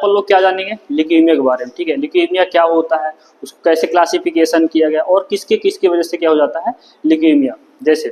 अपन लोग क्या जानेंगे ल्यूकेमिया के बारे में। ठीक है, ल्यूकेमिया क्या होता है, उसको कैसे क्लासिफिकेशन किया गया और किसके किसकी वजह से क्या हो जाता है ल्यूकेमिया। जैसे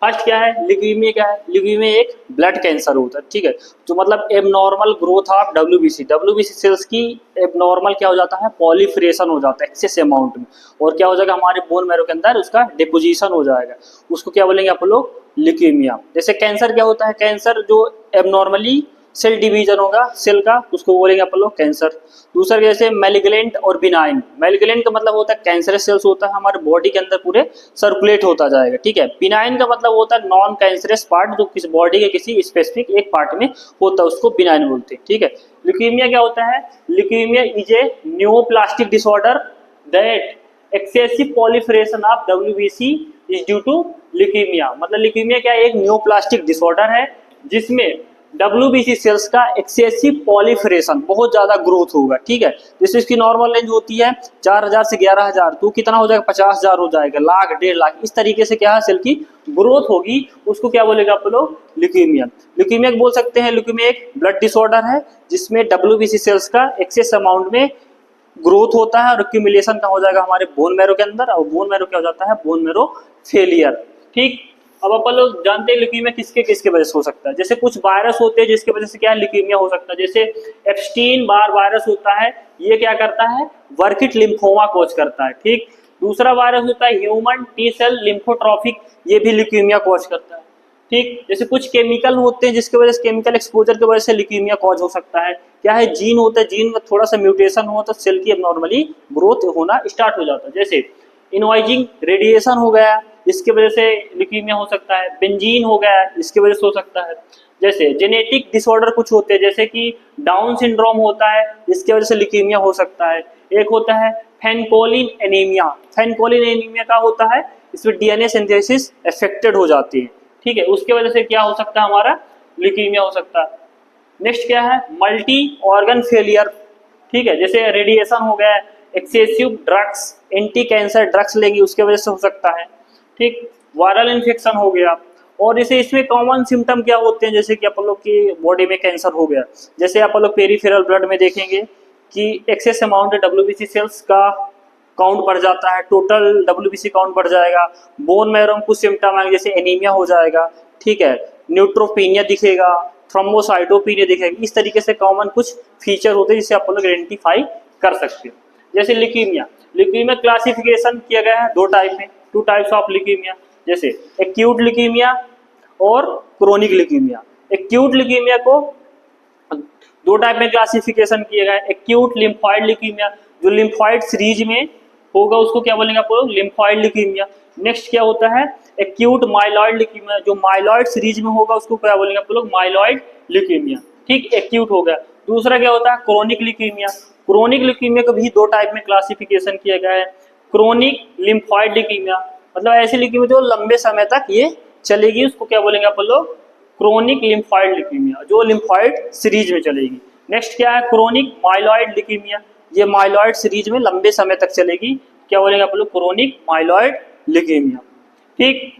फर्स्ट क्या है ल्यूकेमिया, क्या है ल्यूकेमिया एक ब्लड कैंसर होता है। ठीक है, जो मतलब abnormal growth of WBC cells की एबनॉर्मल क्या हो जाता है पॉलीफरेशन हो जाता है एक्सेस अमाउंट में, और क्या हो जाएगा हमारे बोन मैरो के अंदर उसका डिपोजिशन हो जाएगा, उसको क्या बोलेंगे आप लोग ल्यूकेमिया। जैसे कैंसर क्या होता है, कैंसर जो एबनॉर्मली सेल डिवीजन होगा सेल का उसको बोलेंगे अपन लोग कैंसर। दूसरा जैसे मैलिग्नेंट और बिनाइन, मैलिग्नेंट का मतलब होता है कैंसरस सेल्स होता है हमारे बॉडी के अंदर पूरे सर्कुलेट होता जाएगा। ठीक है, बिनाइन का मतलब होता है नॉन कैंसरस पार्ट जो किसी बॉडी के किसी स्पेसिफिक एक पार्ट में होता है, उसको बिनाइन बोलते हैं। ठीक है, ल्यूकेमिया क्या होता है, leukaemia is a neuroplastic disorder that excessive proliferation of WBC is due to leukaemia. मतलब ल्यूकेमिया क्या एक न्यूरोप्लास्टिक डिसऑर्डर है जिसमें डब्ल्यूबीसी सेल्स का एक्सेसिव पॉलीफरेशन बहुत ज्यादा ग्रोथ होगा। ठीक है, जैसे इसकी नॉर्मल रेंज होती है 4000 से 11000, तो कितना हो जाएगा 50000 हो जाएगा, लाख 1.5 लाख, इस तरीके से क्या है सेल की ग्रोथ होगी, उसको क्या बोलेगा आप लोग ल्यूकेमिया। ल्यूकेमिया बोल सकते हैं ल्यूकेमिया एक ब्लड डिसऑर्डर है जिसमें डब्ल्यूबीसी सेल्स का एक्सेस अमाउंट में ग्रोथ होता है और एक्यूमुलेशन का हो जाएगा हमारे बोन मैरो के अंदर, और बोन मैरो क्या हो जाता है बोन मैरो फेलियर। ठीक, अब अपन लोग जानते हैं ल्यूकेमिया किसके किसके वजह से हो सकता है। जैसे कुछ वायरस होते हैं जिसकी वजह से क्या ल्यूकेमिया हो सकता है, जैसे एप्स्टीन बार वायरस होता है, ये क्या करता है वर्किट लिम्फोमा कोज करता है। ठीक, दूसरा वायरस होता है ह्यूमन टी सेल लिम्फोट्रॉफिक, ये भी ल्यूकेमिया कोज करता है। ठीक, जैसे कुछ केमिकल होते हैं जिसकी वजह से केमिकल एक्सपोजर की वजह से ल्यूकेमिया कॉज हो सकता है। क्या है जीन होता है, जीन में थोड़ा सा म्यूटेशन हो तो सेल की एबनॉर्मली ग्रोथ होना स्टार्ट हो जाता है। जैसे इनवाइजिंग रेडिएशन हो गया इसकी वजह से ल्यूकेमिया हो सकता है, बेंजीन हो गया इसकी वजह से हो सकता है। जैसे जेनेटिक डिसऑर्डर कुछ होते हैं जैसे कि डाउन सिंड्रोम होता है इसकी वजह से ल्यूकेमिया हो सकता है। एक होता है फैनकोलिन एनीमिया, फैनकोलिन एनीमिया का होता है इसमें डीएनए सिंथेसिस अफेक्टेड हो जाती है। ठीक है, उसके वजह से क्या हो सकता है हमारा ल्यूकेमिया हो सकता है। नेक्स्ट क्या है मल्टी ऑर्गन फेलियर। ठीक है, जैसे रेडिएशन हो गया, excessive drugs anti cancer drugs लेंगे उसके वजह से हो सकता है। ठीक, वायरल इन्फेक्शन हो गया, और जैसे इसमें कॉमन सिम्टम क्या होते हैं जैसे कि अपन लोग की बॉडी में कैंसर हो गया, जैसे अपन लोग पेरिफेरल ब्लड में देखेंगे कि एक्सेस अमाउंट डब्ल्यूबीसी सेल्स का काउंट बढ़ जाता है, टोटल डब्ल्यूबीसी काउंट बढ़ जाएगा। बोन मैरो में कुछ सिम्टम आएंगे जैसे एनीमिया हो जाएगा। ठीक है, न्यूट्रोपीनिया दिखेगा, थ्रोम्बोसाइटोपिनिया दिखेगी, इस तरीके से कॉमन कुछ फीचर होते हैं जिसे अपन लोग आइडेंटिफाई कर सकते हैं। जैसे ल्यूकेमिया, ल्यूकेमिया क्लासिफिकेशन किया गया है दो टाइप में, टू टाइप्स ऑफ ल्यूकेमिया, जैसे एक्यूट ल्यूकेमिया और क्रोनिक ल्यूकेमिया। एक्यूट ल्यूकेमिया को दो टाइप में क्लासिफिकेशन किया गया है, एक्यूट लिम्फॉइड ल्यूकेमिया जो लिम्फॉइड सीरीज में होगा उसको क्या बोलेंगे आप लोग लिम्फॉइड ल्यूकेमिया। नेक्स्ट क्या होता है एक्यूट माइलॉइड ल्यूकेमिया, जो माइलॉइड सीरीज में होगा उसको क्या बोलेंगे आप लोग माइलॉइड ल्यूकेमिया। ठीक, एक्यूट हो गया। दूसरा क्या होता है क्रोनिक ल्यूकेमिया, क्रोनिक ल्यूकेमिया को भी दो टाइप में क्लासिफिकेशन किया गया है, क्रोनिक लिम्फॉइड ल्यूकेमिया मतलब ऐसी ल्यूकेमिया जो लंबे समय तक ये चलेगी उसको क्या बोलेंगे आप लोग क्रोनिक लिम्फॉइड ल्यूकेमिया जो लिम्फॉइड सीरीज में चलेगी। नेक्स्ट क्या है क्रोनिक माइलॉइड ल्यूकेमिया, ये माइलॉइड सीरीज में लंबे समय तक चलेगी, क्या बोलेंगे आप लोग क्रोनिक माइलॉइड ल्यूकेमिया। ठीक,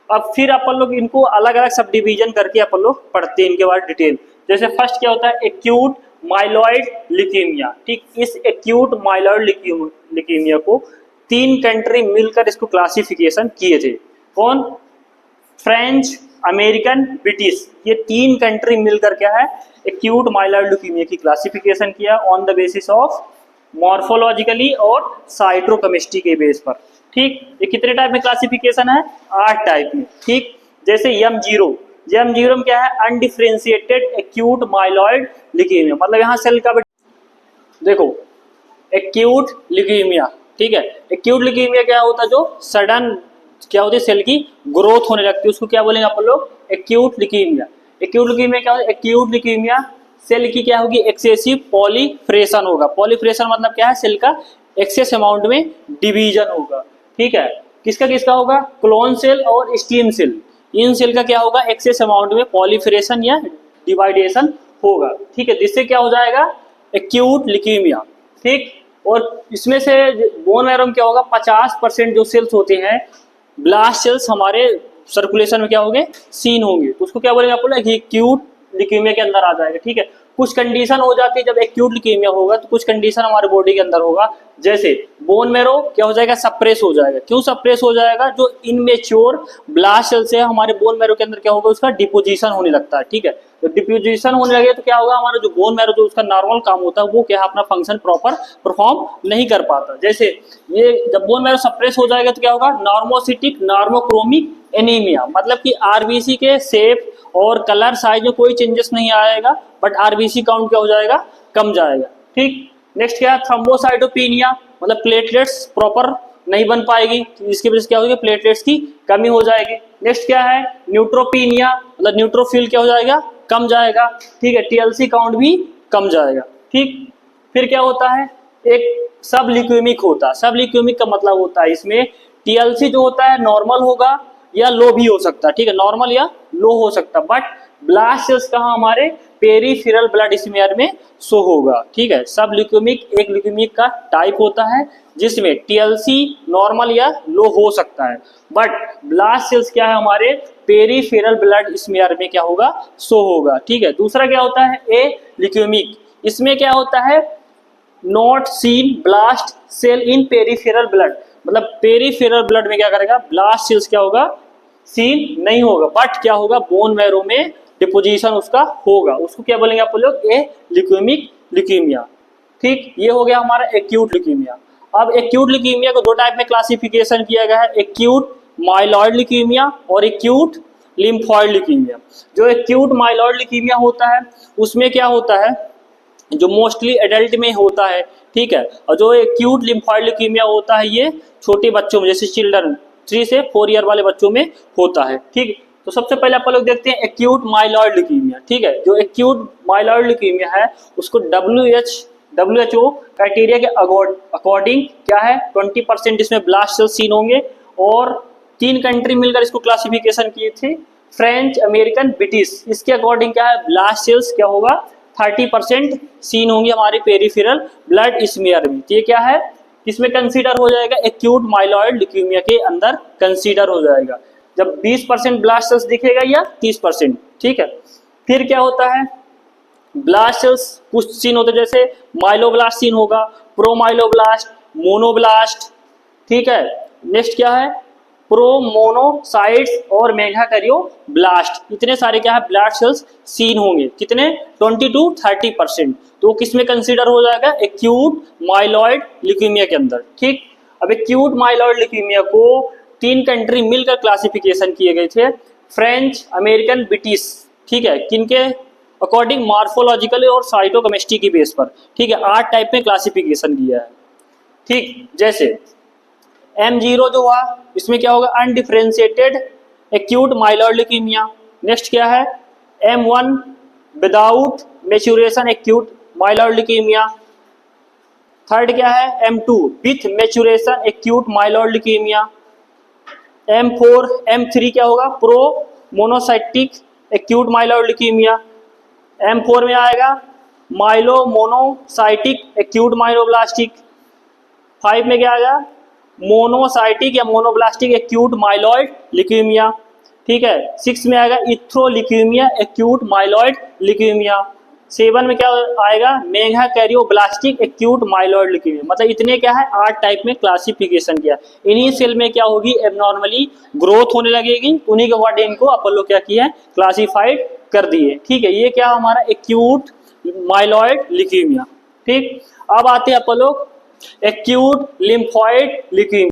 अब फिर अपन लोग इनको अलग अलग सब डिवीजन करके अपन लोग पढ़ते हैं इनके बाद डिटेल। जैसे फर्स्ट क्या होता है एक्यूट माइलॉइड ल्यूकेमिया। ठीक, इस एक्यूट माइलॉइड ल्यूकेमिया को 3 कंट्री मिलकर इसको क्लासिफिकेशन किए थे। कौन? फ्रेंच, अमेरिकन, ब्रिटिश, ये 3 कंट्री मिलकर क्या है एक्यूट माइलॉइड ल्यूकेमिया की क्लासिफिकेशन किया on the basis of morphologically और साइटोकेमिस्ट्री के बेस पर। ठीक, ये कितने टाइप में क्लासिफिकेशन है 8 टाइप में। ठीक, जैसे M0 में क्या है अनडिफरेंशिएटेड एक्यूट माइलॉइड ल्यूकेमिया, मतलब यहाँ सेल का देखो एक्यूट ल्यूकेमिया। ठीक है, एक्यूट ल्यूकेमिया क्या होता है जो सडन क्या होती है सेल की ग्रोथ होने लगती है उसको क्या बोलेंगे आप लोग एक्यूट ल्यूकेमिया। एक्यूट ल्यूकेमिया क्या होता है एक्यूट ल्यूकेमिया सेल की क्या होगी एक्सेसिव पॉलीफरेशन होगा, पॉलीफरेशन मतलब क्या है सेल का एक्सेस अमाउंट में डिवीजन होगा। ठीक है, किसका किसका होगा क्लोन सेल और स्टीम सेल, इन सेल का क्या होगा एक्सेस अमाउंट में पॉलीफरेशन या डिवाइडेशन होगा। ठीक है, जिससे क्या हो जाएगा एक्यूट ल्यूकेमिया। ठीक, और इसमें से बोन मैरो में क्या होगा 50% जो सेल्स होते हैं ब्लास्ट सेल्स हमारे सर्कुलेशन में क्या होंगे सीन होंगे, तो उसको क्या बोलेंगे आप लोग एक्यूट ल्यूकेमिया के अंदर आ जाएगा। ठीक है, कुछ कंडीशन हो जाती है जब एक्यूट ल्यूकेमिया होगा, तो कुछ कंडीशन हमारे बॉडी के अंदर होगा, जैसे बोन मैरो क्या हो जाएगा, सप्रेस हो जाएगा। क्यों सप्रेस हो जाएगा, जो इनमेच्योर ब्लास्ट सेल्स है हमारे बोन मैरो के अंदर क्या होगा, उसका डिपोजिशन होने लगता है, ठीक है। तो डिपोजिशन होने लगे तो क्या होगा, हमारा जो बोन मैरो जो उसका नॉर्मल काम होता है वो क्या अपना फंक्शन प्रॉपर परफॉर्म नहीं कर पाता। जैसे ये जब बोन मैरो सप्रेस हो जाएगा तो क्या होगा, नॉर्मोसिटिक नॉर्मोक्रोमिक एनीमिया, मतलब कि आरबीसी के शेप और कलर साइज में कोई चेंजेस नहीं आएगा, बट आरबीसी काउंट क्या हो जाएगा, कम जाएगा, ठीक। नेक्स्ट क्या है, थ्रोम्बोसाइटोपिनिया, मतलब प्लेटलेट्स प्रॉपर नहीं बन पाएगी, इसकी वजह से क्या होगी, प्लेटलेट्स की कमी हो जाएगी। नेक्स्ट क्या है, न्यूट्रोपीनिया, मतलब न्यूट्रोफिल क्या हो जाएगा, कम जाएगा, ठीक है। टीएलसी काउंट भी कम जाएगा, ठीक। फिर क्या होता है, एक सब ल्यूकेमिक होता है। सब ल्यूकेमिक का मतलब होता है इसमें टीएलसी जो होता है नॉर्मल होगा या लो भी हो सकता है, ठीक है, नॉर्मल या लो हो सकता है, बट ब्लास्ट सेल्स कहाँ हमारे पेरिफेरल ब्लड स्मीयर में शो होगा, ठीक है। सब ल्यूकेमिक एक ल्यूकेमिक का टाइप होता है जिसमें टीएलसी नॉर्मल या लो हो सकता है, बट ब्लास्ट सेल्स क्या है हमारे पेरिफेरल ब्लड स्मीयर में क्या होगा, शो होगा, ठीक है। दूसरा क्या होता है, ए ल्यूकेमिक, इसमें क्या होता है, not seen blast cell in peripheral blood, मतलब पेरिफेरल ब्लड में क्या करेगा, ब्लास्ट सेल्स क्या होगा, सीन नहीं होगा, बट क्या होगा, बोन मैरो में डिपोजिशन उसका होगा, उसको क्या बोलेंगे आप लोग, ए ल्यूकेमिक ल्यूकेमिया, ठीक। ये हो गया हमारा एक्यूट ल्यूकेमिया। अब एक्यूट ल्यूकेमिया को दो टाइप में क्लासिफिकेशन किया गया है, एक्यूट माइलॉइड ल्यूकेमिया और एक्यूट लिम्फॉइड ल्यूकेमिया। जो एक्यूट माइलॉइड ल्यूकेमिया होता है उसमें क्या होता है, जो मोस्टली एडल्ट में होता है, ठीक है, और जो एक्यूट लिम्फॉइड ल्यूकेमिया होता है ये छोटे बच्चों में, जैसे चिल्ड्रन 3 से 4 ईयर वाले बच्चों में होता है, ठीक। तो सबसे पहले आप लोग देखते हैं एक्यूट माइलॉइड ल्यूकेमिया, ठीक है। जो एक्यूट माइलॉइड ल्यूकेमिया है उसको WHO क्राइटेरिया के अकॉर्डिंग क्या है, 20% इसमें ब्लास्ट सेल्स सीन होंगे, और 3 कंट्री मिलकर इसको क्लासिफिकेशन किए थे, फ्रेंच, अमेरिकन, ब्रिटिश। इसके अकॉर्डिंग क्या है, ब्लास्ट सेल्स क्या होगा, 30% सीन होंगे हमारे पेरिफेरल ब्लड स्मीयर में। ये क्या है, किसमें कंसीडर हो जाएगा, एक्यूट माइलॉइड ल्यूकेमिया के अंदर कंसीडर हो जाएगा, जब 20% ब्लास्ट सेल्स दिखेगा या 30%, ठीक है। फिर क्या होता है, ब्लास्ट सेल्स कुछ सीन होते हैं, जैसे माइलोब्लास्ट सीन होगा, प्रोमाइलोब्लास्ट, मोनोब्लास्ट, ठीक है। नेक्स्ट क्या है, प्रोमोनोसाइट्स और मेगाकैरियोब्लास्ट, इतने सारे क्या है ब्लड सेल्स सीन होंगे, कितने, 20 to 30%। तो किसमें कंसीडर हो जाएगा, एक्यूट माइलॉइड ल्यूकेमिया के अंदर, ठीक। अब एक्यूट माइलॉइड ल्यूकेमिया को 3 कंट्री मिलकर क्लासिफिकेशन किए गए थे, फ्रेंच, अमेरिकन, ब्रिटिश, ठीक है, किनके अकॉर्डिंग, मार्फोलॉजिकल और साइटोकेमिस्ट्री की बेस पर, ठीक है। 8 टाइप में क्लासिफिकेशन किया है, ठीक। जैसे M0 जो हुआ इसमें क्या होगा, undifferentiated acute myeloid leukaemia. Next क्या है, M1 without maturation acute myeloid leukaemia. Third क्या है, M2 with maturation acute myeloid leukaemia. M4 M3 क्या होगा, pro monocytic acute myeloid leukaemia. M4 में आएगा माइलो मोनोसाइटिक एक्यूट माइलोब्लास्टिक। 5 में क्या आएगा, मोनोसाइटिक या मोनोब्लास्टिक एक्यूट माइलॉइड ल्यूकेमिया, ठीक है। 6 में आएगा इथ्रोल्यूकेमिया एक्यूट माइलॉइड ल्यूकेमिया। 7 में क्या आएगा, मेगाकैरियोब्लास्टिक एक्यूट माइलॉइड ल्यूकेमिया। मतलब इतने क्या है 8 टाइप में क्लासिफिकेशन किया। इन्हीं सेल में क्या होगी, एबनॉर्मली ग्रोथ होने लगेगी, उन्हीं के अकॉर्डिंग इनको अपन लोग क्या किया है, क्लासीफाइड कर दिए, ठीक है। ये क्या हमारा एक्यूट माइलॉइड ल्यूकेमिया, ठीक। अब आते हैं अपन लोग acute lymphoid leukaemia.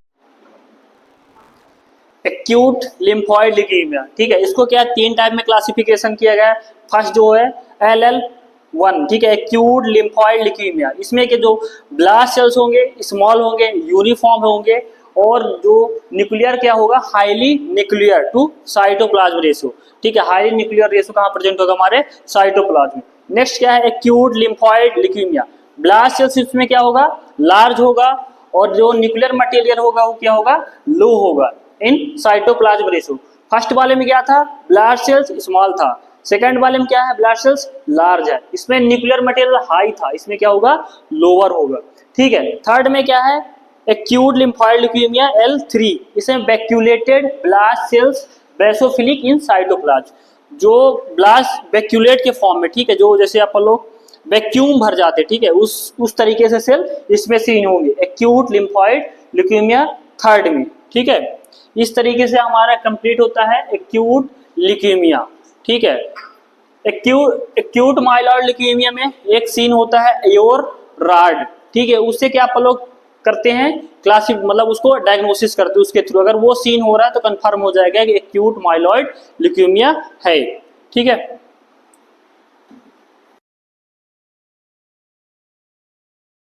Acute lymphoid leukaemia, ठीक है, इसको क्या 3 टाइप में क्लासिफिकेशन किया गया है। फर्स्ट जो है LL1, ठीक है, एक्यूट लिम्फॉइड ल्यूकेमिया। इसमें के जो ब्लास्ट सेल्स होंगे स्मॉल होंगे, यूनिफॉर्म होंगे, और जो न्यूक्लियर क्या होगा, highly nuclear to cytoplasm ratio, ठीक है। हाईली न्यूक्लियर रेशो कहाँ प्रेजेंट होगा, हमारे साइटोप्लाज्म। नेक्स्ट क्या है, acute lymphoid leukaemia. Blast cells इसमें क्या होगा, लार्ज होगा, और जो न्यूक्लियर मटेरियल होगा वो क्या होगा, लो होगा इन साइटोप्लाज्म रेशो। फर्स्ट वाले में क्या था, ब्लड सेल्स स्मॉल था। सेकंड वाले में क्या है, ब्लड सेल्स लार्ज है, इसमें न्यूक्लियर मटेरियल हाई था, इसमें क्या होगा, लोअर होगा, ठीक है। थर्ड में क्या है, एक्यूट लिम्फॉइड ल्यूकेमिया L3, इसमें vacuolated blood cells basophilic in cytoplasm, जो ब्लास्ट वैक्यूलेट के फॉर्म में, ठीक है, जो जैसे आप लोग वैक्यूम भर जाते, ठीक है, उस तरीके से सेल इसमें सीन होंगे एक्यूट लिम्फोइड ल्यूकेमिया थर्ड में, ठीक है। इस तरीके से हमारा कंप्लीट होता है एक्यूट ल्यूकेमिया, ठीक है। एक्यूट माइलॉइड ल्यूकेमिया में एक सीन होता है एयोर राड, ठीक है, उससे क्या आप लोग करते हैं क्लासिक, मतलब उसको डायग्नोसिस करते हैं उसके थ्रू, अगर वो सीन हो रहा है तो कंफर्म हो जाएगा कि एक्यूट माइलॉइड ल्यूकेमिया है, ठीक है।